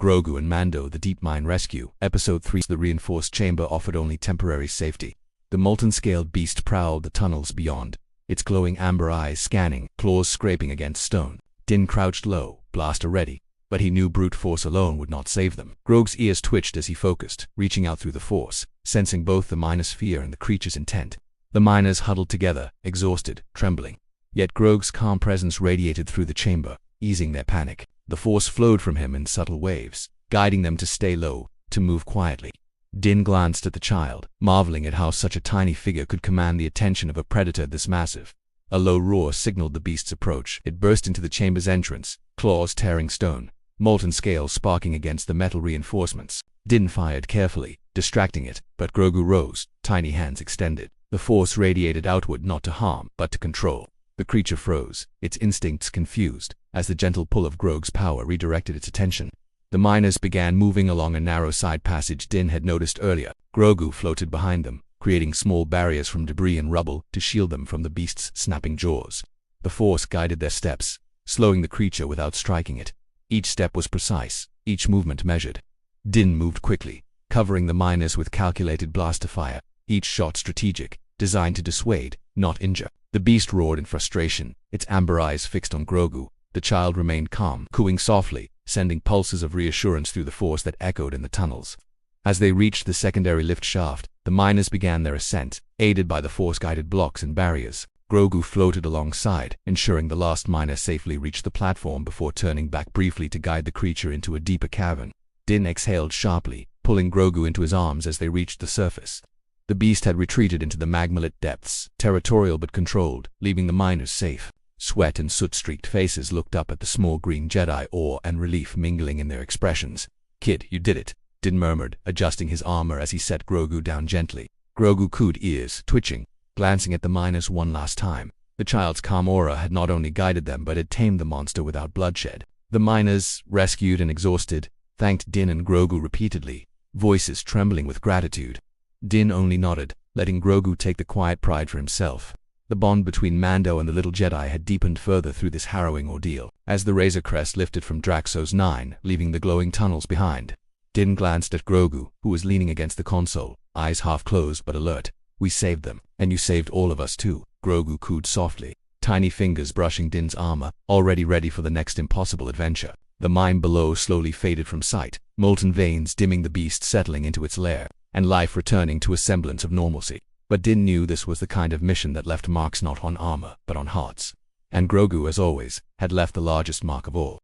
Grogu and Mando, the Deep Mine Rescue. Episode 3. The reinforced chamber offered only temporary safety. The molten-scaled beast prowled the tunnels beyond, its glowing amber eyes scanning, claws scraping against stone. Din crouched low, blaster ready, but he knew brute force alone would not save them. Grogu's ears twitched as he focused, reaching out through the force, sensing both the miner's fear and the creature's intent. The miners huddled together, exhausted, trembling. Yet Grogu's calm presence radiated through the chamber, easing their panic. The force flowed from him in subtle waves, guiding them to stay low, to move quietly. Din glanced at the child, marveling at how such a tiny figure could command the attention of a predator this massive. A low roar signaled the beast's approach. It burst into the chamber's entrance, claws tearing stone, molten scales sparking against the metal reinforcements. Din fired carefully, distracting it, but Grogu rose, tiny hands extended. The force radiated outward, not to harm, but to control. The creature froze, its instincts confused, as the gentle pull of Grogu's power redirected its attention. The miners began moving along a narrow side passage Din had noticed earlier. Grogu floated behind them, creating small barriers from debris and rubble to shield them from the beast's snapping jaws. The force guided their steps, slowing the creature without striking it. Each step was precise, each movement measured. Din moved quickly, covering the miners with calculated blaster fire, each shot strategic, designed to dissuade, not injure. The beast roared in frustration, its amber eyes fixed on Grogu. The child remained calm, cooing softly, sending pulses of reassurance through the force that echoed in the tunnels. As they reached the secondary lift shaft, the miners began their ascent, aided by the force-guided blocks and barriers. Grogu floated alongside, ensuring the last miner safely reached the platform before turning back briefly to guide the creature into a deeper cavern. Din exhaled sharply, pulling Grogu into his arms as they reached the surface. The beast had retreated into the magma-lit depths, territorial but controlled, leaving the miners safe. Sweat and soot-streaked faces looked up at the small green Jedi, awe and relief mingling in their expressions. "Kid, you did it," Din murmured, adjusting his armor as he set Grogu down gently. Grogu cooed, ears twitching, glancing at the miners one last time. The child's calm aura had not only guided them but had tamed the monster without bloodshed. The miners, rescued and exhausted, thanked Din and Grogu repeatedly, voices trembling with gratitude. Din only nodded, letting Grogu take the quiet pride for himself. The bond between Mando and the little Jedi had deepened further through this harrowing ordeal. As the Razor Crest lifted from Draxos 9, leaving the glowing tunnels behind, Din glanced at Grogu, who was leaning against the console, eyes half closed but alert. "We saved them, and you saved all of us too," Grogu cooed softly, tiny fingers brushing Din's armor, already ready for the next impossible adventure. The mine below slowly faded from sight, molten veins dimming, the beast settling into its lair, and life returning to a semblance of normalcy. But Din knew this was the kind of mission that left marks not on armor, but on hearts. And Grogu, as always, had left the largest mark of all.